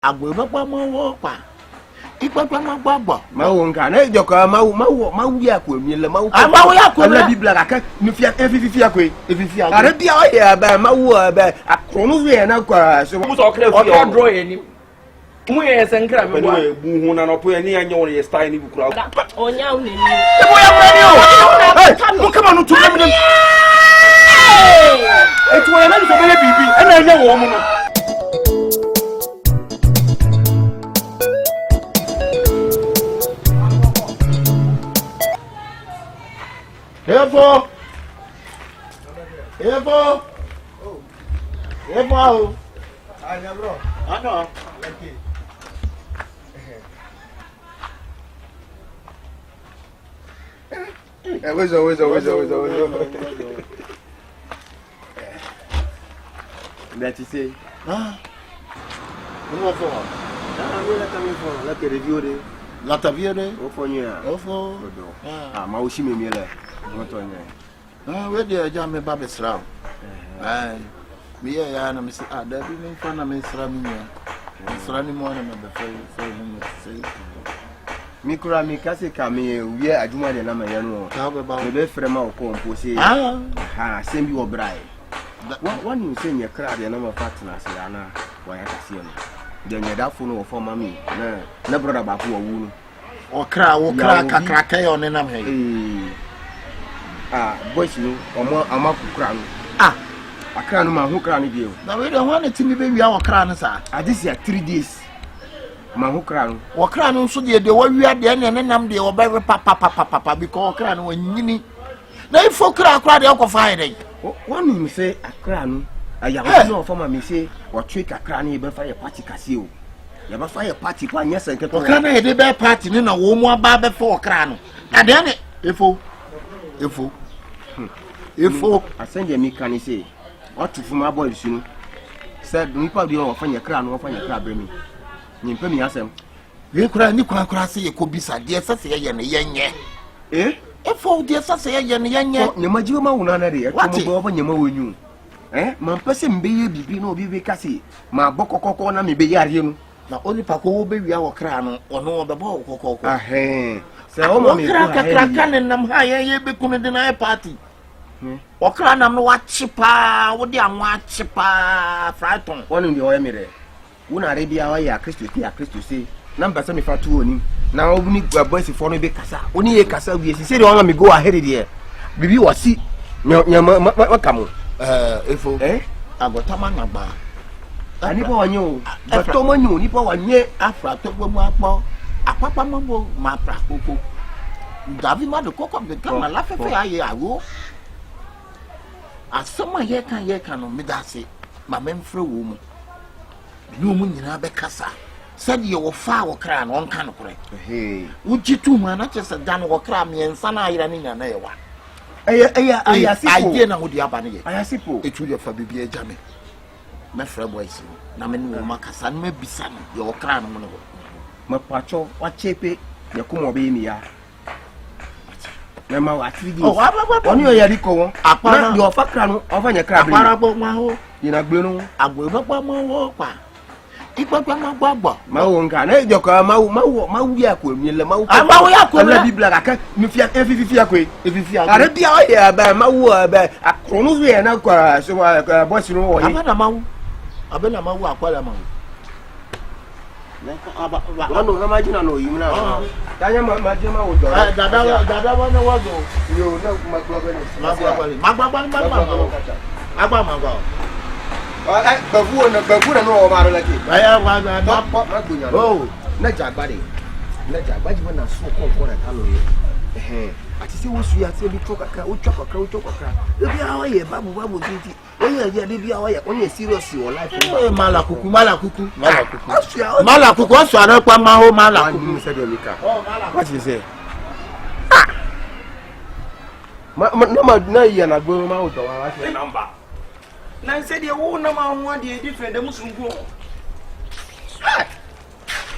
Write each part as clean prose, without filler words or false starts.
Agwe baba mo pa. Ipapa ma gbagba. Ma wo nka na ejoka ma wi akwami le ma wo. Ma wo akwami la bibla ka nufia efifi akwe efifi akwe. Are bia o ye ba ma wo ba akrono wi na kwa so mu so kra fi o draw ye ni. Mu ye senkra be bo. Bu hu na no po ye ni anya won ye style ni bu kura. Onya hu ni. E bo ya kwani o. Hey, mo kama no to me dem. E to ye na so be bibi e na anya wo mu no. Efo. Efo. Efo. Anya bro. Ano. Okay. Where's that you say? What for? Where are coming from? Like a review day. Lot of year day. Oh, for you. Ofo. Ma ushi me mele. What on you? Where the jam me babe sra. Me ya na me say da bi me fa na me sra me nya. Sra ni mo na me be fa me say. Mi kura mi kase ka me wie adwuma de na ma ye no. Ka be ba. Me be frɛ ma ko mpo say. Sem bi wo brae. One you say your crowd and number partners na why I see no. Then you da phone for mami na brother ba ko wu. O kra kakra kai on na me. Boys no ama kukra no. Akra no ma ho kra no bio. Na we dey one timi be wi a kra no sa. This year 3 days. Ma ho kra no. O kra no so de wa wi ade ne nam de o be papa because kra no wanyini. Na ifo kra de o ko fa dey. One you say Accra no, I no for me say or trick Accra ni be fire party kase o. Ya ba fire party kwa nyesa nke to. Accra na de be party ni na wo mu aba be for Accra no. Na de ne Efo. Asenge mi kan say what to fuma boys you know. Said nipa bi o fanya Accra no fanya Accra bre mi. Nyimpa mi asem. We kura ni kura say e ko bisa de sese ye ne yenye. Efo de sase ye ne yenye. Ne majiwa ma wuna na de e to mo bo nyama wonyu. Man pese mbe ye bibi na obi be kase ma bokokoko na me be yare no. Na oni pa ko wo be wi a wo kra no ono be bo kokoko. Se o ma me kra ne nam ha ye be kunu de na party. O kra nam no wa chipa, wo de anwa chipa Frighton. Wonu de o ye mere. Wuna re bia wa ya Kristo say. Number se me fa tu oni. Na obuni boys for no be kasa. Oni ye kasa wi si say de won me go ahead there. Bibi wasi nyama makamo. Efo. Agotama ngba. Ani bo wanyo o. Bato manyo ni bo wanye afra to gbo mu apo. Apapa mambo ma pra koko. Davi ma de koko be kama la fefe aye awo. Asoma ye kan no me da se. Ma memfre wo mu. Ni mu nyina be kasa. Said you will fire cry on can of would you two man not just a done or cram me and son I ran in an air. I did not with the abani. I suppose it will for be a jammy. My friend was Namin will make a son, maybe son, your cram. My patrol, what cheapy, your come be me. Nama wa 3 days. Oni o yariko apara your fakran over your crab. Parabo ma ho. Ina gbenu. Agbo baba ma wo pa. Ipapa ma gbagba. Ma wo nka na ejoka ma wi akwami le ma wo. Ma wo akwami. La bibla ka nufia efifi akwe. Efifi akwe. Are bia o ye ba ma wo ba akrono wi na kwa so boss no wo yi. Abena ma wo akwala ma wo. Wano na majina no yimna. Tanya majina wo do. Dada wana wazo. Yo na magbabani. Agba magba. Babu na no ma la ki. Aya wa na magunya. Oh, na jagbade. Na jagbaji na so ko na talo ye. Ati se wo su ya se bi tokaka, wo twakaka. E bi awa ye babu titi. Oye ya de bi awa ye, onye serious your life. Mala kuku. Asu ara pa ma ho mala kuku. Oh, mala. What you say? Na ya na gbo ma o to wa se number. Na say dey wo na ma ho dey different dem sunku.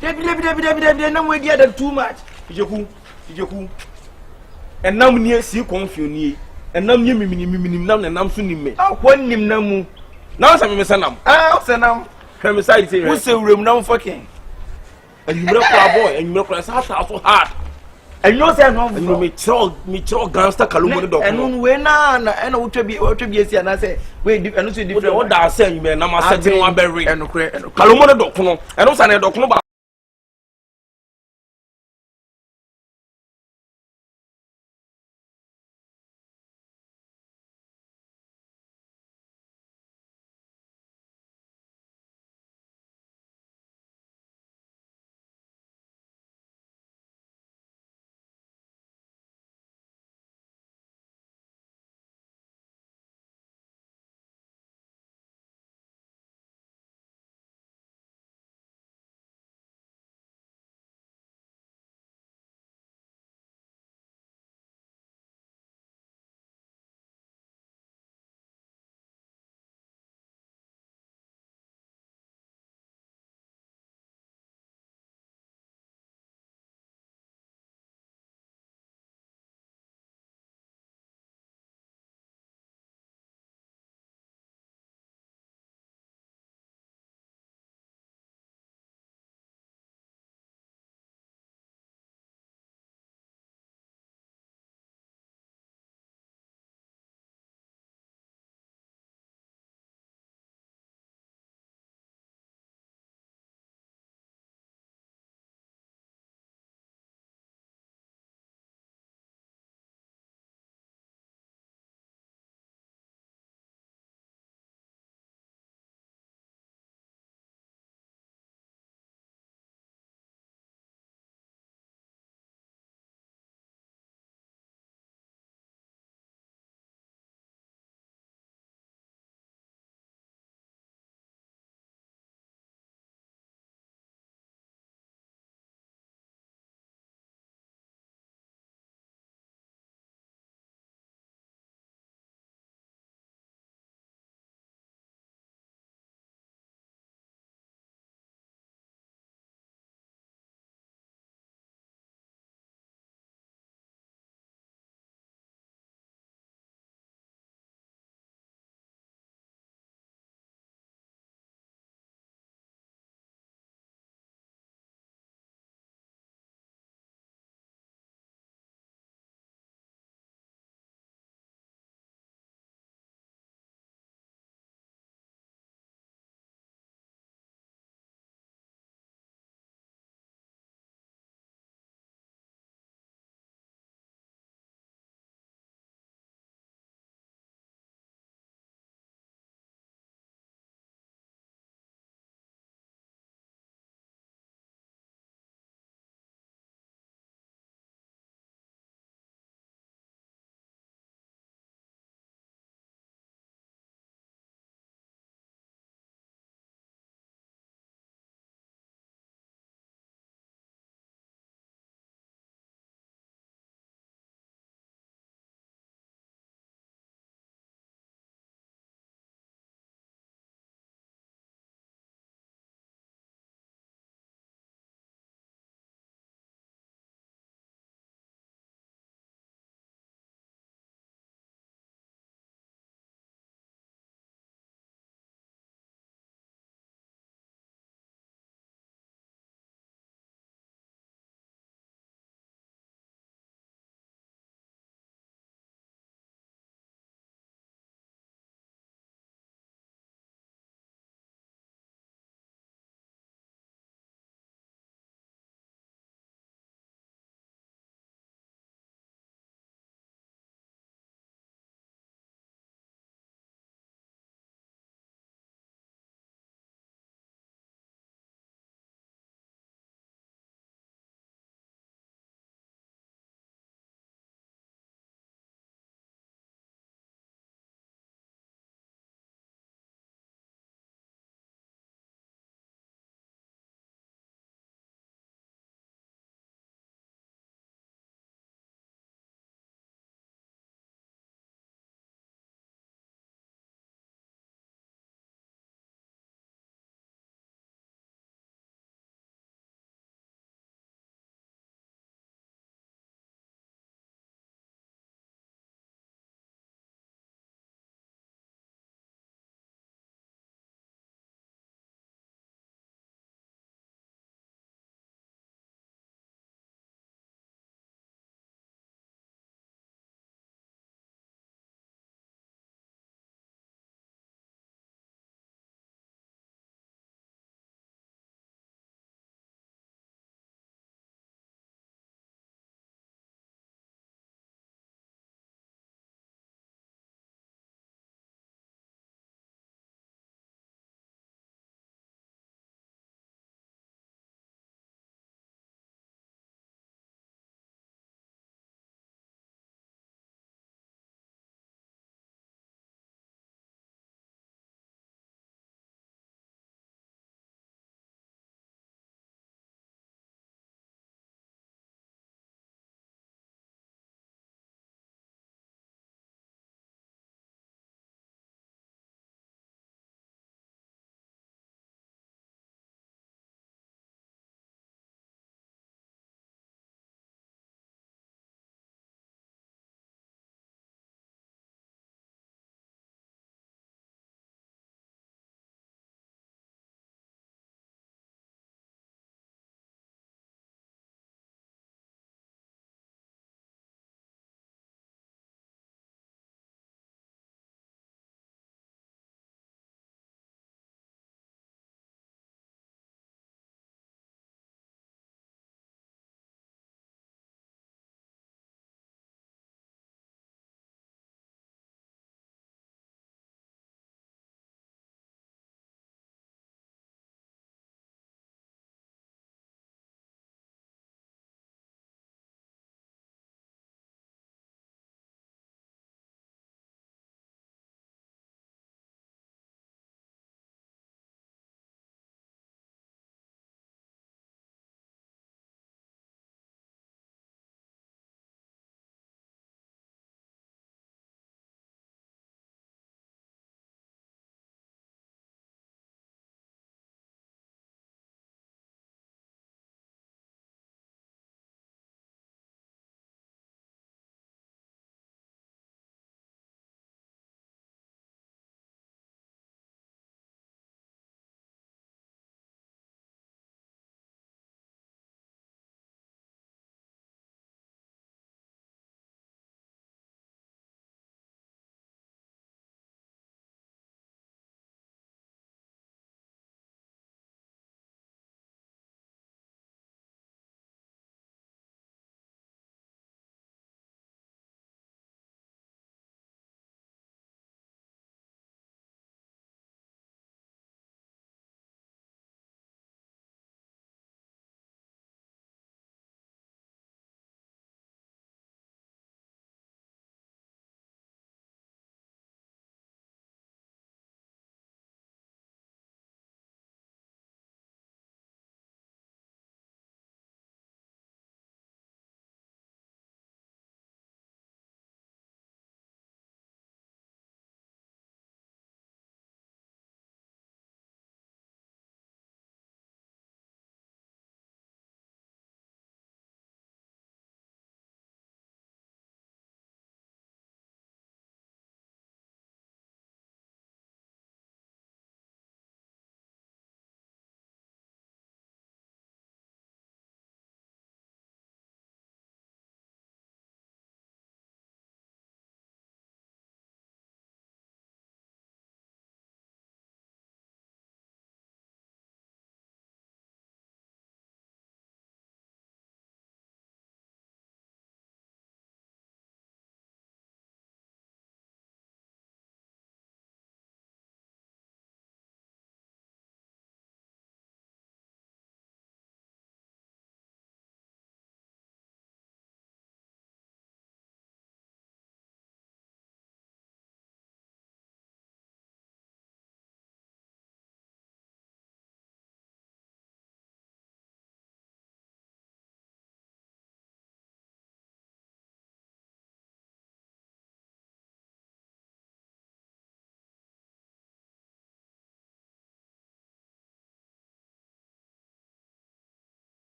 Debi na mo dey too much. Ijeku. Enam ni si confuse ni. Enam ni mimini nam na nam so ni me. Akwa nim na mu. Na o sa me senam. O senam. Femicide say. Who say room now fucking? And you make a boy and you make a so hard. And you say no, me throw gangster Kalumo dog. And when na what to be see and I say wait and also different what that say you man na ma setting one berry and Kalumo dog no and also na dog no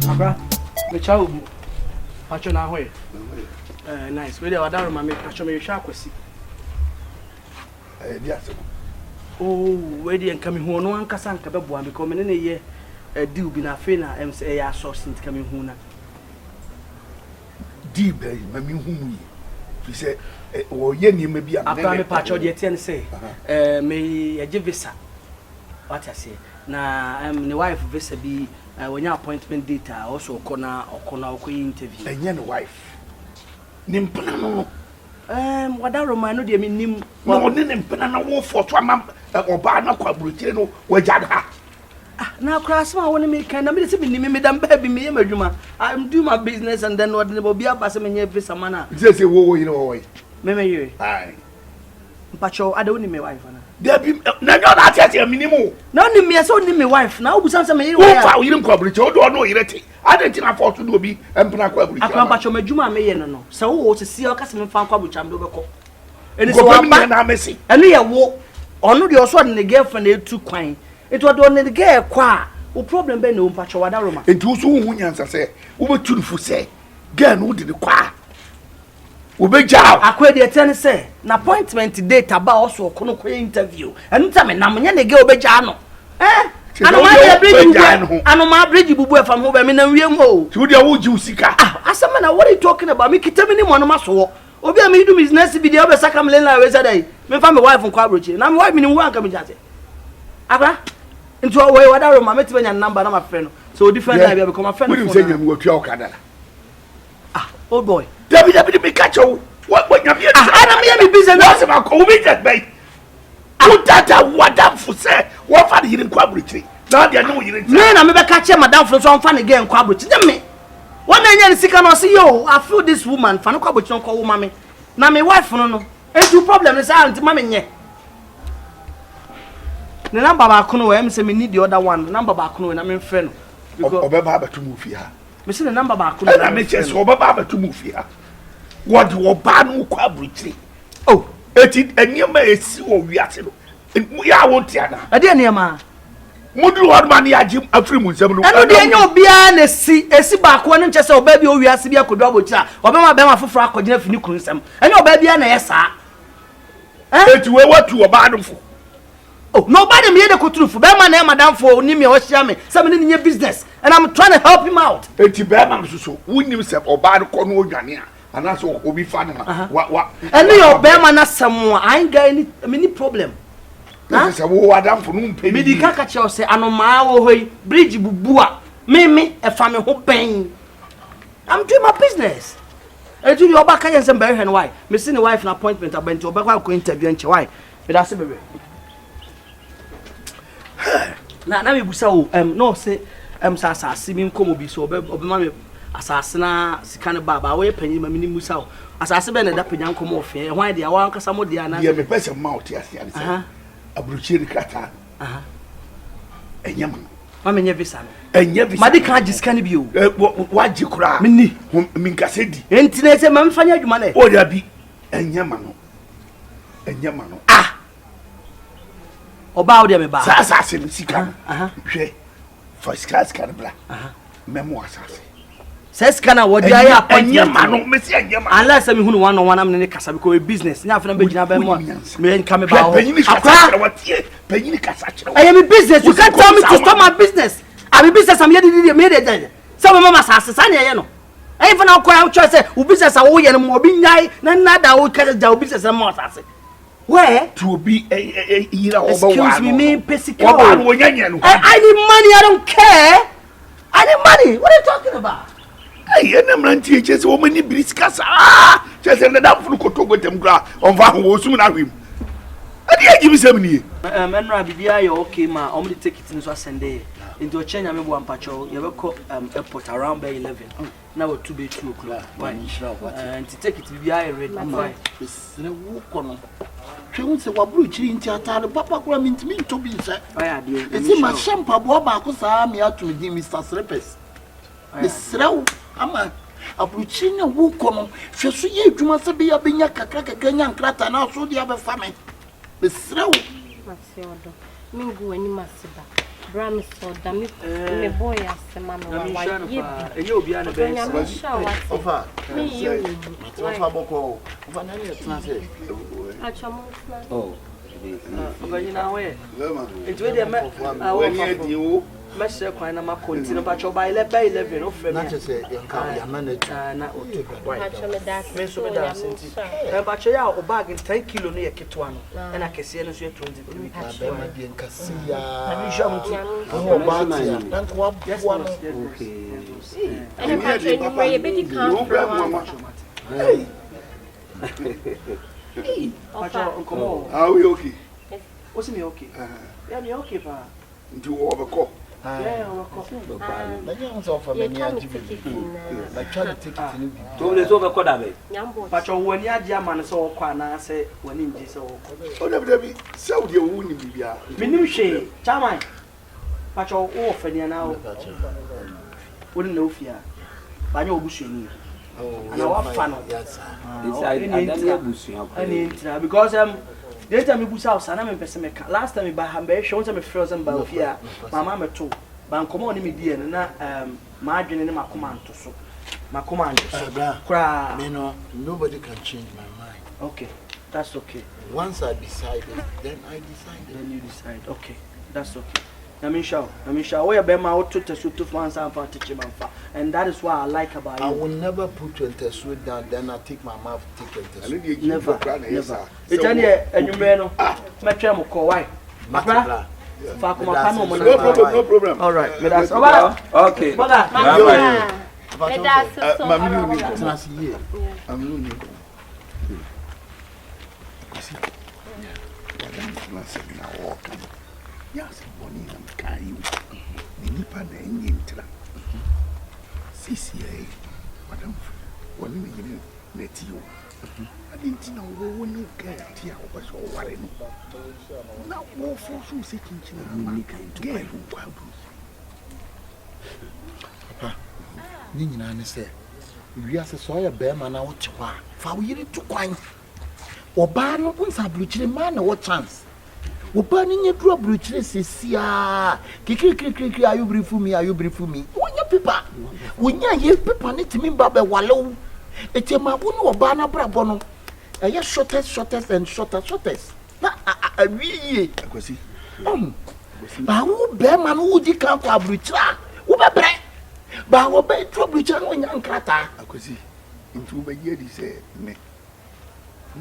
Abra, me child, patch on our way. Nice. Where are down, mammy? Patch on your shark. Yes. Oh, where the coming home, no one can come one becoming in a year. A deal been a fina, and say, I saw since coming home. Deep, mammy, whom we say, or yen, may be a patch of the ten say, may a visa. What I say. Now, I'm the wife of Visa be when your appointment data also corner interview. And yen wife. Nimpano. What I remind you, I mean, Nim, no, Nimpano, war for Tramam or Barna Quabrutino, where Jadha. Now, Cross, I want to make kind of me, Madame Baby, me, I'm doing my business and then what will be up as a man, Visa Mana. Just a war in a way. Maybe, aye. Pacho, I don't need my wife. There be not a minimum. No, me, I saw my wife. Now, who sounds a me, you didn't quabrich, or don't know it. I didn't afford to do be Emperor Quabrich. I can't patch my Juma may no. So, to see our customer found Quabrich and Dover. And it's one man, I'm missing. And we are walk on your son and the girlfriend, they too quaint. It was only the girl, qua. O problem be no Pacho Wadaroma. It was who answer say, over to the say, girl, who did the qua. Ubeja akwe de ten say na appointment date aba also kono ko interview enu tame na munye ne ge obeja no anoma bridge bubu efam ho be me na wiem o ti wo de wo ji usika asema na what are you talking about me kitami ni mo no maso obi am do business bi de obe saka mle na we say dai me fa me wife nko abrochi na me wife mi ni wo anka me jase abra into we wadaro ma meti banya number na my friend so different life become a friend we say nyam wo twa okada old boy David me catch you. What you have? I am business. What's about COVID that bay? Put that what up for say? What for the quabrity? Now they know you. No, I'm never catch madam from some fun again quabrity. Me. One day you see can see you. I feel this woman fan quabrity on call mommy. Now my wife no. It's your problem is aunt mommy nye. The number ba kuno we say me need the other one. Number ba kuno na me friend. Because obeba to move here. Me see the number ba kuno na me chese obeba to move here. What you ban quabrity? Oh, eniema esi wo wiase no. Ya won tia na. Ade eniema. Mudu hod man ya jim afri mu nsem no. Eno de enya obia na esi ba ko ne nchese oba bi o wiase bi akodo abochira. Oba ma be ma foforo akogina fini kunu nsem. Enya oba bi na yesa. Eti we watu oba no fo. Oh, nobody me dey kotrufu. Be ma na madam fo oni me o hia me. Say me nye business and I'm trying to help him out. Eti be ma so wonim se oba no ko no odwane a. And so obi fan what and your bear na someone I ain't got any problem. This is a war adam for no pay. Medical catch say anoma wo hoi bridge bubua me a family ho pain. I'm doing my business. I do your back and some bear and why? Me see the wife an appointment about to back go interview and why? But that's it baby. Na me busa o no say sa see me come obi so obi ma asasena sikane baba we panyi ma mini musa o asase be na da panya nkomo ofe hwan de awan kasa mo de ana ye me pese mouth ase ase abruchi rikata enyama ma menye visa no enye visa ma de kan jiskane bi o waji kura minni minkasedi enti na se ma mfanya adwuma na o da bi enyama no oba o de me ba sa asase no sika hwe first class kanbla memo asase says kana what do I appointment unless me hunu one on one am ne kasa because business nya afena be gina be mo me nka me ba I am in business you can't tell me to stop my business I am business am here me dey so me mama sase sa ne ye no I even now call choice say u business a wo ye no mo bi nyai na nada wo ka ja u business mo sase where to be a year over excuse me pesico I need money I don't care I need money what are you talking about Hey, I'm not teaching so many briskas. Just ended up for Kotogo Temgra on Van Wosum and him. I did give you 7 years. Rabbi, you're okay, ma. Only take it in Sunday. Into a chain, I'm one patrol. You ever call airport around by 11. Now 2 by 2 o'clock. And to take it to be ready. Why? It's no walk on. She won't say what blue chin theatre. Papa Gram into me to be, sir. It's in my shampoo. Because I am here to meet Mr. Slippers. Mr. Ama abuchi na wo kono hweso ye adwuma se be ya benya kakra kakra nya nkrata na so dia be fa me besrew Mingu any masiba. Bram so damn me boy as the man of white. You'll be on the best. Ofa. Me you. Ofa boko. Ofa na ni translate. Oh. But you know where? It's where they Messer Quina ma continue but your by 11 of Not to say your manager not but you are bag in 10 kilo near Kituano and I can see any 23. Are we okay? What's me okay? Yeah, me okay, pa. Do overcall. Yeah, but you when you are German, so Quana say when in this or so you wouldn't be a Minuche, Chaman. But you're orphan now. Wouldn't know fear. But you're bushing. And our fun. Yes, because the time we push out, and I'm a last time we buy Hamburg, shows them a frozen Balfia, my mamma too. But come on, me and margin in my command to so. My command, cry. Nobody can change my mind. Okay, that's okay. Once I decided, then I decided. Then you decide. Okay, that's okay. I mean, we are being out to suit to France and for teaching and that is what I like about you. I will never put you in the suit down, then I take my mouth, take it. Never. It's only a new man. My channel call why? No problem. All right. Okay. Yes, money and carry the Nipa and Indian trap. CCA, Madam, one million net you. I didn't know when you get here was all worried. Now, more for some sitting in the game. Papa, Nina said, we are a bear man out to war. For we to quine. Or bar no one's a bleaching man or chance. Opening your drop breaches is ya. Kiki, are you brief for me? Are you brief for me? When your people, when you people need to mean Baba Wallow, it's a mabuno or banner brabono. A yes, shortest, and shortest. I really, I see. But who bear man who did come to a breacher? Who be bread? But what be trouble when young crata? I could see into the year he said, me,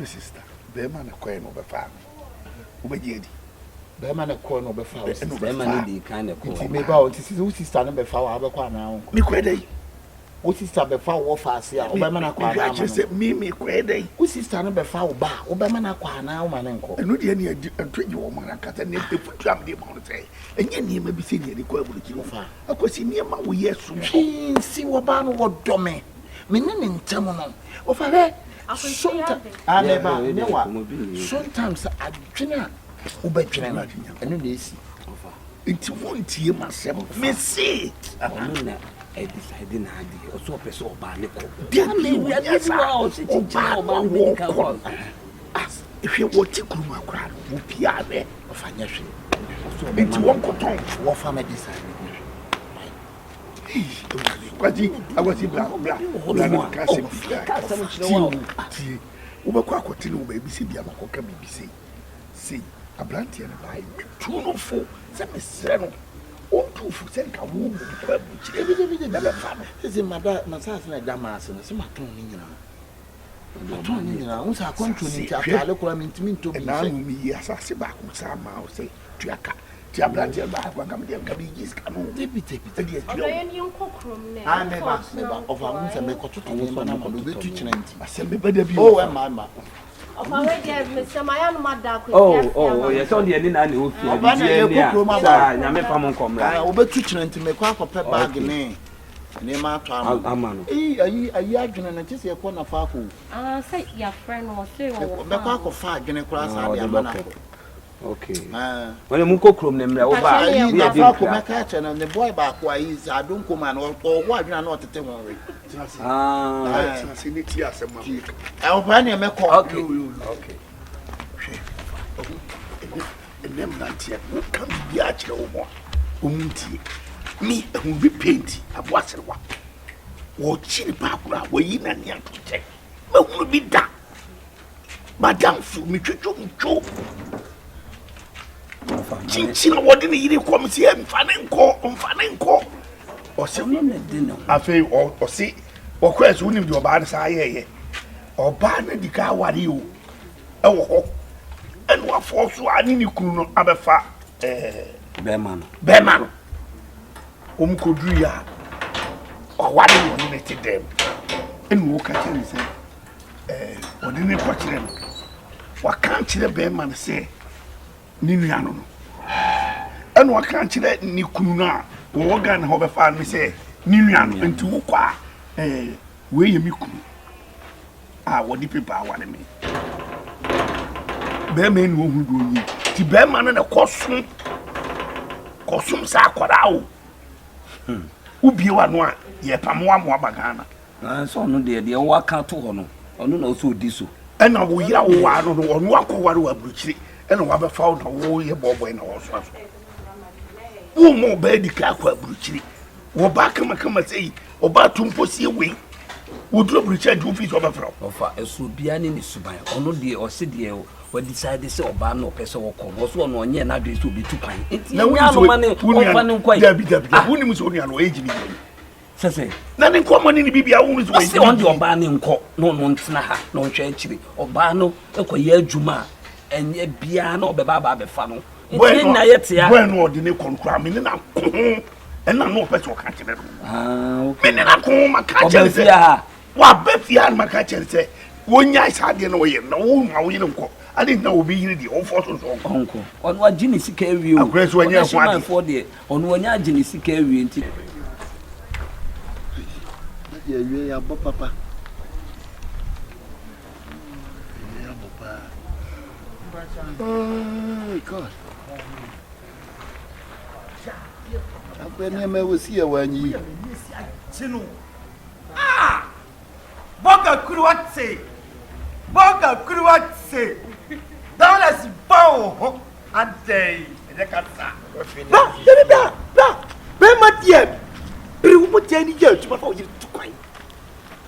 sister, bear man a coin over farm. Obeyed. Beman a corner of a foul. Beman kind of cool. Maybe out is who is standing before our car now. Me quede. What is that before war fast here? Obama I just said me quede. Who is standing before bar? Obama now, man uncle. And no any and treat you woman and cut and nip the foot jam the amount say. And yet he may be seen the equivalent to far. Of course, in near my yes, see what ban what domain. Meaning in Tamono. Of a sometimes I dinner Ubedrina and this into one tear myself. Missy, I decided or so a so bad. If you want to go my crowd, would be out there of financial. Into one cotton for family decided. I was in black. Baby, see the Amakoka BBC. See, a blanty and I, 204, 7 or 2 for Senka womb, which every never found. This is my massage and a damas and some attorney. Once I come to Ninja, I look what I mean to be now. Me, as I say back with some mouse, say, Tiaka. I oh, yes, only any nanny who feels okay. When you cook room, them over. The boy back why is I don't come and or what you are not to tell me. I'll find him a call. Okay. them nantia no come be a chire wo mo omuntie me who be paint aboasewa wo chiri pa kura wo yi na nia to check me hu bi da madam fu mi twetwo mcho chinchina wo de yiri kom si mfane nko o se no ne de no afi o si o kwes wo nim de oba na sa ye oba na di ka wari o e wo ho enu afo so ani ni kunu no abefa bema no omkodru ya wari no ne te dem enu wo ka kire se odi ne ko kire no wa kan kire bema no se ni nua no enu wa kan kire ni kunu na wo ga na ho befa no se ni nua no nti wo kwa we ye mi kunu wo di pepa wale me bema enu wo hudu onyi ti bema no na kosum sa akwara o ubie wa no a ye pamwa mo abagana na so no de wo aka to ho no ono na so odi so ena wo yira wo wa no ono akwara wa bruchiri ena wa be fa na wo ye bobo na wo so wo mo be di ka kwa bruchiri wo ba kama sei o ba tumpo sie we wo dro bruchiri du fi so ba fra ofa eso bia ni suban ono de o se de we decide say oba no pese wo ko wo so no onye na do so bi tupan enti na nya no mane ofa ne nkwai dabi wo ni muso ni ano eji bi sese na ne nko mane ni bibia wo muso we on de oba ne nko no ntena ha no nhwe akiri oba no ekoye adwuma enye bia na obeba ba befa no enti na yete ya we no de ne konkura me ne na ko ena no pese o ka kire okay me ne na ko maka kire se wa be fia na maka kire se wonya isa de no ye na wo ma wo ye nko ade na obi yiri di o forso so onko onu agini sika awie o agreso anya afade for de onu anya agini sika awie nti ya wie ya bo papa ya bo papa oh god abene me wosi ya wanyi chinu boga kruwatse dawla si bawo ante de kasa be matie bre wo matie ni je tu ba fa o yiri tu kwai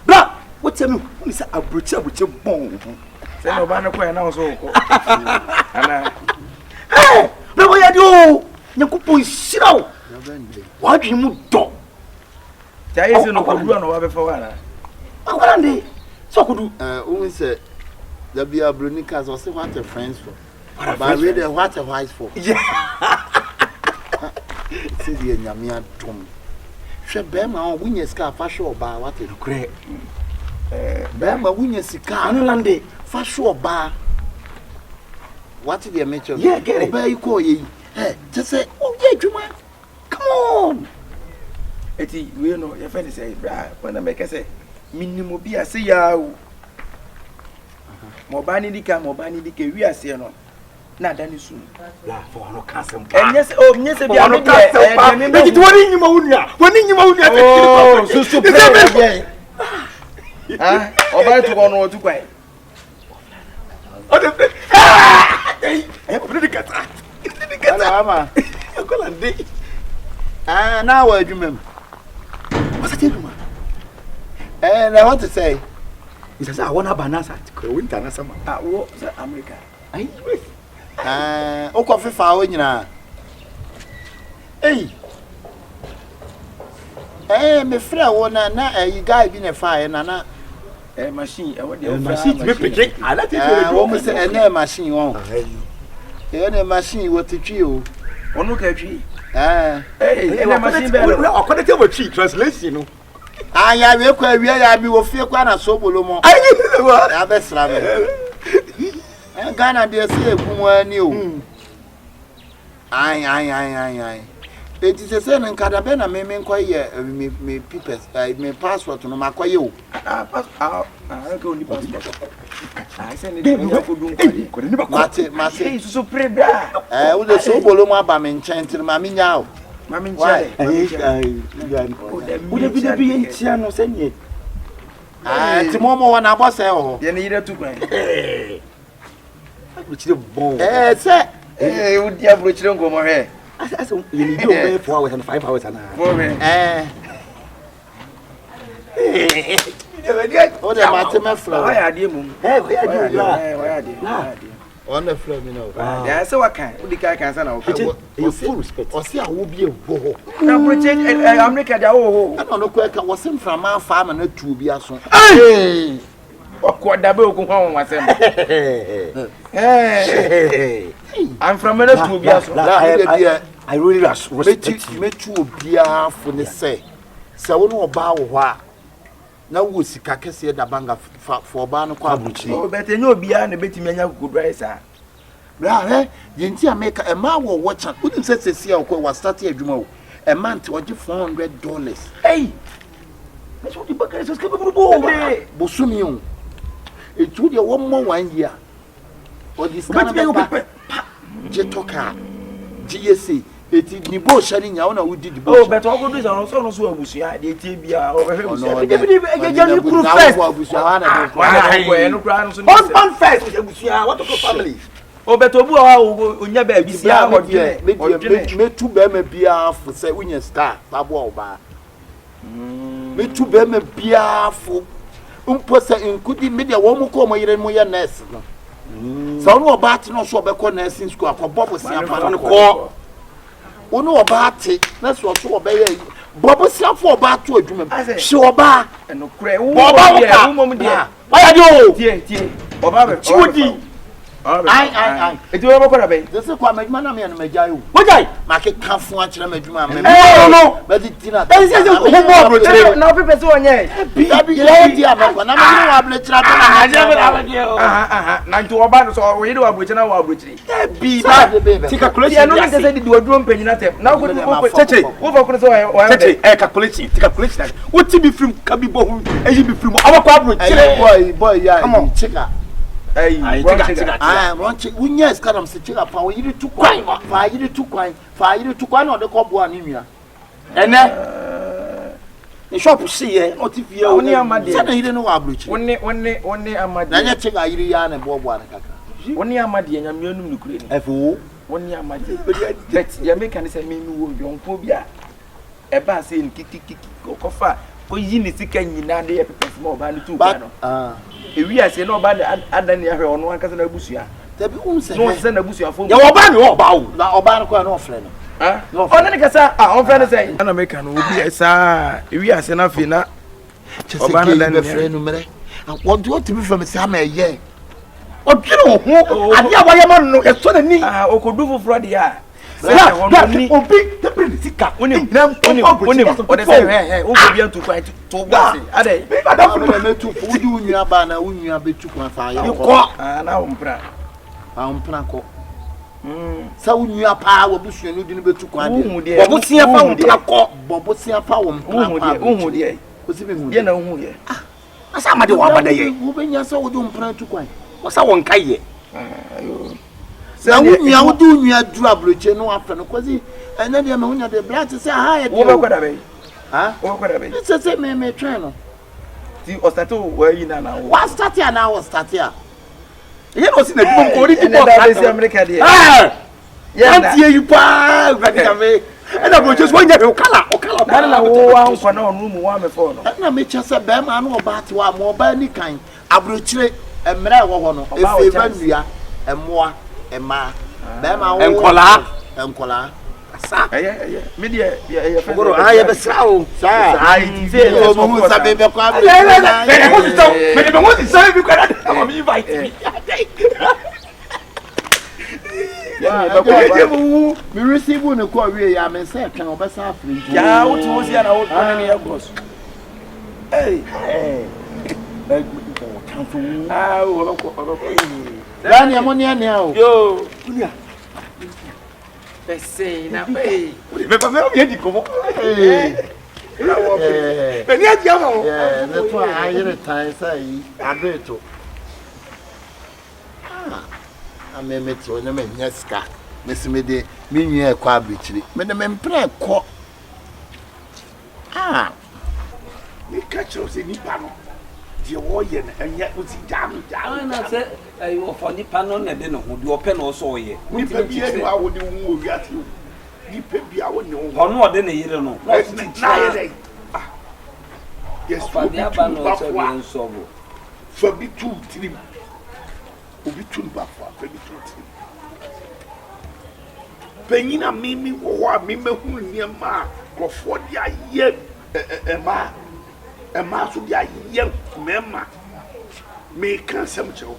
bra wo temi ni sa abrochi bon se no ba na ko na so ko ana na wo ya di o nyakupo shirawo wa dwi mu do ja yesi no ko dua no wa be fa wa na akwara ndi so kudu we say there be a brunica so say what a friends for but we the what a wise for see the nyamia dom hwe bema o wunye sika fa hwe oba what a kure bema wunye sika anlande fa hwe oba what the mecho yeah get it oba iko ye just say oh yeah juma come on eti we no ye fa ni say bra when make say minimum bi ase ya o mo ba ni dika wi ase no na dani su la for no cancel enye se bi ame de e ti woni nyima wunia oh su pre ah oba tu ko no tu kwai o de pre kata ama ko la de na wa adwumam what's it do? And I want to say, he says, I want to banana. Winter, na sama. Wo America. Ai, o coffee fa nyina. Me frɛ wo na guy bi na fa na machine e wo de machine be pick. Ala te wo mo se na machine won. Na machine wo te twi o. Onu ka twi. Na machine be. O ko de wo twi translation no. Anya we kwa wi ya bi wo fie kwa na so bolomo. Ya be sra me. Ghana de se egun ani o. Ai. Eti se na nkada be na me nkwa ye me papers, me passport no makwaye o. Ko ni passport. Se ne de ko dun ko ni ba ko. Mate. So pre bra. Wo de so bolomo aba me nchen ma me nya o. Mami nchale. Wo de bi entia no se nie. Ti momo wa na boss e ho. Ye ne yire tu kwan. Wo ti bon. Se Eh, would you have rich don't go more here? I said, you need to wait 4 hours and 5 hours an hour. Oh, the matter flow. Why are you? Hey, why are you? Why On the floor, you know. Yeah, so what kind? What the guy can say now? You full respect. Or see, I will be a boho. Now, pretend America, I don't know where I was in from our farm and to be a son. Hey! What double go home myself? Hey! I'm from another to be a son. I really respect you. Me too, be a for the say. So, no bow wa. Now, we see Kakesi at the banga for Bano Quabuchi. Oh, but you know, beyond the betting, you good riser. Blah, Yentia make a man will watch and couldn't say Cecilia was starting a jumo. A man to $400. Hey! That's what the bucket is capable of. Bosumion. It took you 1 more 1 year. Or this kind of Jetoka, GSC. It is Nibo Sharing Yauna who did the boat. Oh, but all good reason also no so Busia, the TBA over here. Husband first, what of family? Oh, but Obu, Unya baby, me two bema beer for say when you start, Babu Ba. Me two bema beer for Umposa in Kudi media, one more come here and more nest. So no about no so back on nursing school for Bob was on the call. Ono obate na so so obeye bobo sia for obate adwuma hye oba no kre wo mom dia why do tie oba be chiwodi ai eti wo bokora be this kwa madwuma na me no magyayo Wojai, make kafo a kire madwuma me no. but tina Who more bro? na pepe so onye bi ya dia me na me no able kire na nti oba no so we do abrochi na wa abrochi bi Take calculation. ya no me say di waduro mpanyina tem na wo Cheche, wo fokoro so wa Cheche, calculation. Take calculation. What be film kabi bo hu, e be film. Our kwabro boy ya chika hey run check we yes kadam se chika pa we yiri tu kwan fa yiri tu kwan no de ko bo ani nua ene the shop see here not if you oni amade se na yiri no wa abrochi oni amade na nya chika yiri ya na bo na kaka oni amade nyame anum nukure ni Efo oni amade bet ya make an say me wo yonko bia e ba say kikiki ko fa ko yi ni sika nyina de e pepe mo ba ni tu kwa no ewi ase na oba adan ya hwe ono ankasa na abusua tabi se no se na abusua fo ya oba ni oba o na oba ko na ofre no ona ni kasa on friend say ana make no obi esa ewi ase na fe na oba na dan ya no mere what do you to be from say am eye odwiro ho ade a waye man no eso na ni okodu foforo de ya obi tepre sika oni o de say he o go bia to kwai to gbase ade na metu udi unua ba na unua betu kwa fa ye ko na ompra ko sa unua pa wo busua no di no betu kwa de bobo sia fa ompra ko bobo sia fa wo mpra uhu de ko si be hu ye na uhu ye asa amade wa abada ye wo benya sa wo do mpra tu kwa wasa won kai ye na unua wo do unua dura broche no afa no kozi ena de ma unya de blat say ha ye de wo ba kwada be ha wo kwada be say me try no ti o start wa yi na wo wa start ya na wo start ya ye no si na dum ko ri ti bo da be America de ya na tie you pa gadi me ena bro just won ya o kala na wo wa nkwa na onu mu wa me fo no na me chese be ma no oba ate wa mo oba ni kan abrochire emre wo ho no efeva nua emoa ema be ma wo enkola sa me de ye fa goro ha ye be sa o sa ti se o mo sa be be kwa me mo si sa bi kwa na me invite me me receive no ko wie ya me say kan obesa afri ya wo ti wo si na wo ni e cross hey wo ko Dani amoni ane o yo kunia pese na pe me pa me o di komo me ni aji ama o ne to ayire tan sai abeto amemeti onye me nyaska mesimede minwie kwa abichiri me ne mempre ko ni ka chiro se ni pa no je wo ye na enye uti jam na say o for ni pano na de no ho de open no so ye ni pe bi e wa wo de wo wi ati ni pe bi a wo ne wo ono o de ne yire no na ye dey yes for the aba no so bi nso bo for bi tu tiri obi tu ba for bi tu tiri penyina mimi wo a mimi hu ni ma krofo dia ye Emma so dia ye mema me kan sem chewo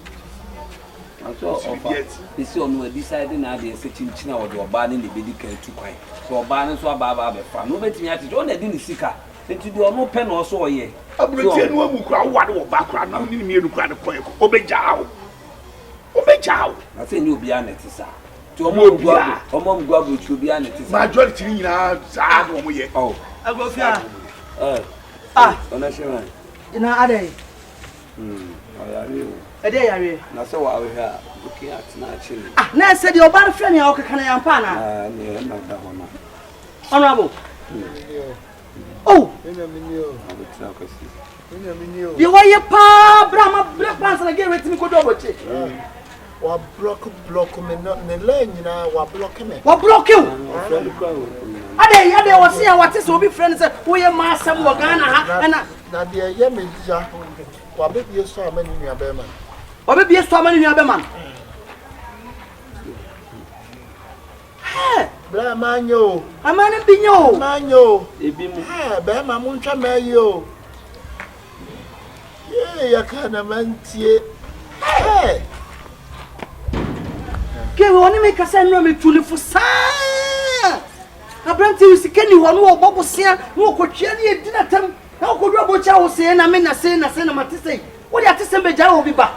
so ofa isi onu e decide na dey se chinchina wo de oba ne ne bedi kan tu kwan so oba ne so aba be fa no betimi ati o na di ni sika enti de onu pe no so oye abrete no amu kura wo de wo ba kura na ni mi enu kura de koye ko obejao na say ni obi aneti sa ti omo mgwa bu ti obi aneti sa majority ni nyina sa do mo ye oh Agofia ona shema ina ade ayari ede yare na so wa we ha buki atina chiri na se de oba frɛ me akaka na yampa na ne na da hona honorable oh ina minio abetra kwasi ina minio bi wo ye pa brama black pants na get wetimi ko do boche wa block me no ne la nyina wa block me wa block you ade wo se ya wate se obi friend se wo ye ma asem wo Ghana ha na de ye me ja wa be bi so amani nua be man obi bi so amani nua be man bla manyo amani binyo manyo ebi mu be ma mu ntwa ma yi o ye ya kana mantie ke woni me kasa no me tuli fu sa abranti usikeni wono wo bobosia no kotwia ne edina tam na kodwa bocha wo se na me na se na matise wo dia tise be jara obi ba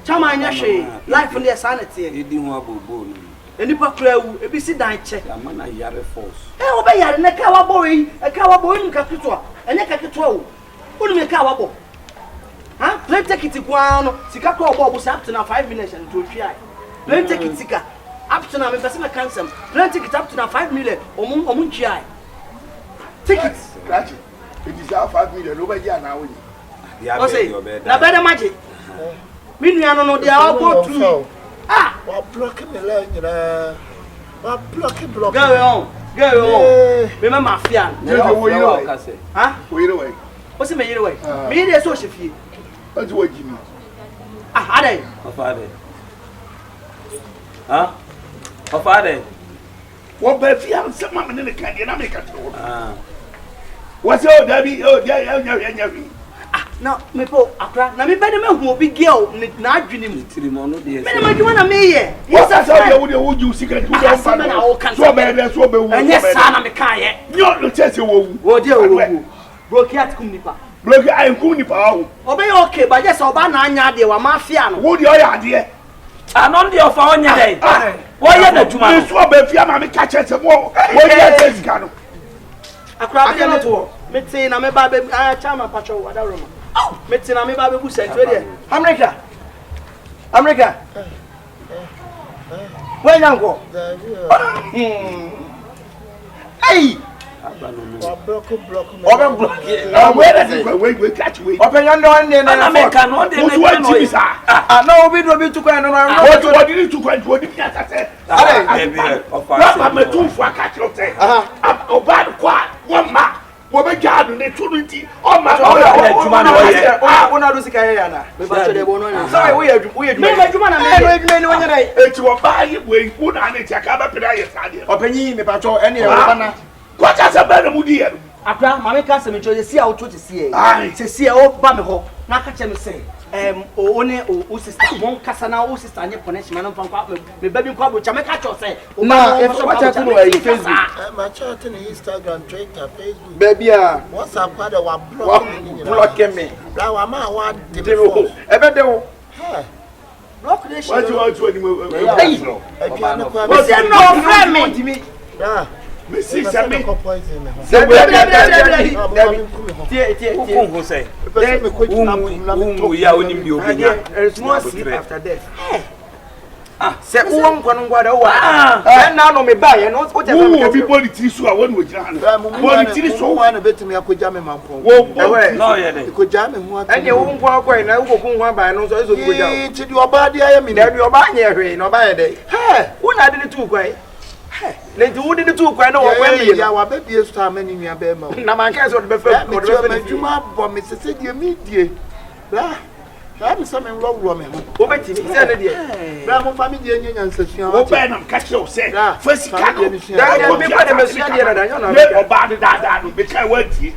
chama anya hwe life no sanity edi ho abobo no enipa kura wu ebi si dan che ya mana yare force wo be yare na ka wa bo yi ka wa bo ni ka kitwa enya ka kitwa wo unu me ka wa bo ha play take it kwa no sika ko bo sa up to na 5 minutes and to twi play take it sika up to na me person cancel play take it up to na 5 million omun twi ai ticket Rachi, it is our 5 million over here now. o say na better magic me nua no dia wa bo tu wa block me la nyina wa block go me ma mafia Ha? We know way. o say me yire way me yire so shefie What do you mean? ade Father. Father. What be fear some man in the candy na make it. What's your daddy? Oh, yeah. na me po akra na me bede me hu obi girl na adwene mu Tirimono de me na madwuma na me ye What's that so you would you secret to the so be enye sa na me kan ye you no chese wo dia wo brokiat kum nipa block I kum nipa wo obe okay ba je sa oba na anya de wa mafia no wo de o ya de anon de ofa onye dey wo ye na dwuma no so be fia ma me ka chese wo ye chese no akra be no to me tin na me ba be chama pacho wada roma me tin na me ba be bu sentwe de America where yango hey wa block where does it wait catch wait open your door na me ka no de me what no no obi do bi to kwa no what did you to kwa what did you say Papa me too for catch you say oba kwa woma wo be jadu ne tununti o ma adwuma na wo ye ona do sika ye na me ba chede bo no nya so we adwuma me adwuma na me adwuma ni wonya dai eti wo ba yi we fu na ne tia ka ba pira ye sade opanyi me pacho ene e wo bana kwa cha se ba na mu di ye akra mama ka se me choje si a wo to ti si Ai. se si a wo ba me ho na ka che me se o sister mon kasa na o sister nye connection na mfa kwa me ba bi kwa bo cha me ka cho se o na e so cha tu no e Facebook ma chat ni Instagram, Twitter, Facebook. baby WhatsApp kwa wa block me la wa ma wa de e be de wo block de shi what you ni mo hey What say no friend me yeah. me see se me tie ko say ya onim bi obi na there is no sleep after death se wo nkwa no ngwa da wo na no me ba ye no o je wo bi body ti so a woni wo jira na body ti so wo na betimi akoja me mampo wo no ye de akoja me hu ene wo nkwa akwa na wo koku nkwa ba no so eso bi goja o ti di oba de aye mi na di oba nye hwe na oba ye de wo na de ni tu kwai le di wo de ni tu kwai na wo kwa mi ya wa be bi sta mani nua be ma na man kan so de be fa ko de be juma bo me se die mi die la I'm something wrong with me. Obeti ni se ne die. Bra mo family die nyanya nsasua. Wo be na mkache o se. Fasi ka no. Da me pa de mesua die na da nyona. Le oba de da no be kai wantie.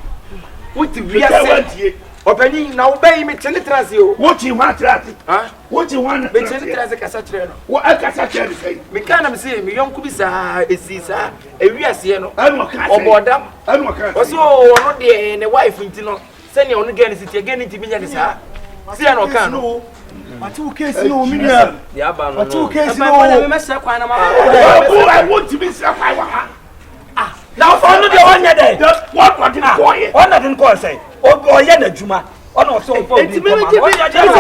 Wuti wiase. Opani na wo be mi tele trase o. Wo ti hwa trase. Ha? Wo ti hwa na. Be tele trase kasa kire no. Wo akasa kire sei. Me kana me se me yonku bi sa esi sa ewiase no. Anu ka. Obodam. Anu ka. O so ono de ne wife nti no. Se ne ono gani siti gani nti binya de sa. Si ano kan no. Ati wo case no mi nia. Ya ba no. Ati wo case no. Me mesa kwan na ma. I want to be sa kwa ha. Now for no de onya de. What did boy? On na din call say. O ye na djuma. Ona so for. Enti me ji bi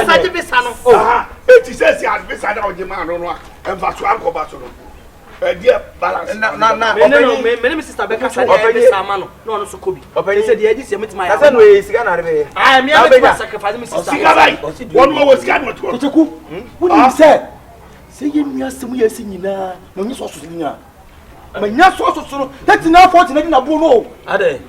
sa ji bi sa no. Ah, eti say si advisa da ojema no no a. Emfa so anko ba so no. Dia balance. Na. Me sister Becca say e sa ma no. No so kobi. Openi say de agi se metima ya. Asa no e sika na be. Ah, me am be sacrifice me sister. Sika bai. One more sika no to. Kyekyeku. Woni say ye nua asem ye si nyina. No nyi so so nyina. Ma nya so so no. 3940 na di na bu no. Ade.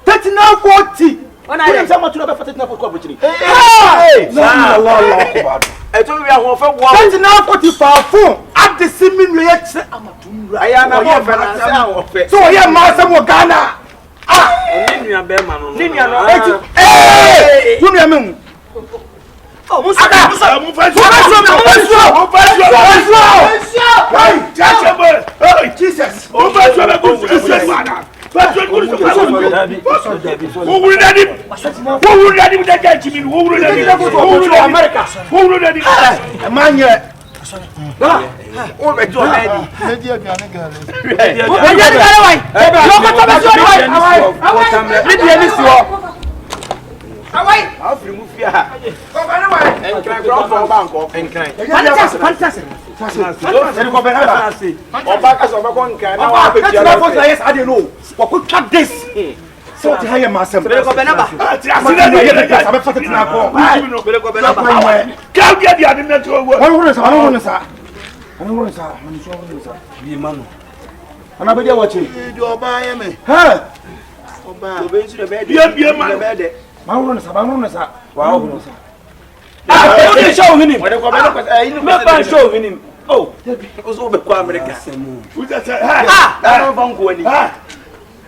3940. Ona ye say ma tuna be 3940 ko abotiri. Hey! Allah akbar. E to wi ahon fe wo. 3940 fa fun. At the same ye say amatumra. Aya na mo fe na say ahon fe. So ye ma say mo Ghana. Ni nua be ma no. Ni nua no. Eh! You nua me. Oh, Musa. Mu fa Hey, Jesus. Mu fa so be go Jesus bana. So to hire myself. Go benaba.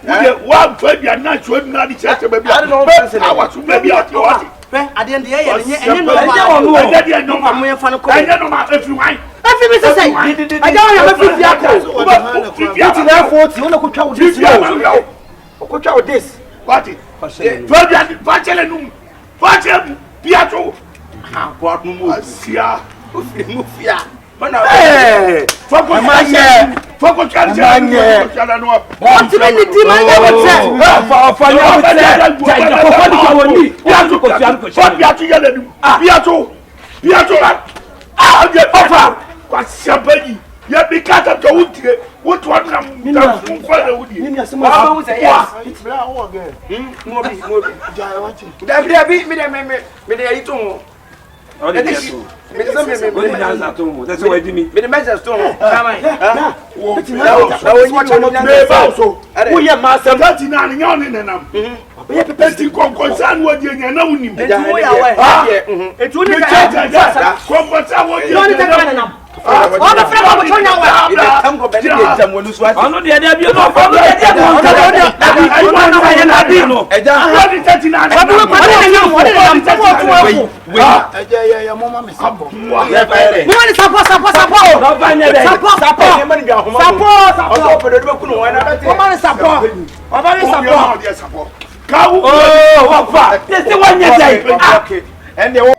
One baby and not to another church, baby. I don't know. I was maybe at your at the end of the year, and you know, I know my fan of I don't know if you mind. I don't this. What it? Hey, focus that's what I mean. The measures don't come. We are master 39 young in them. We have to concern what you know. It's only support.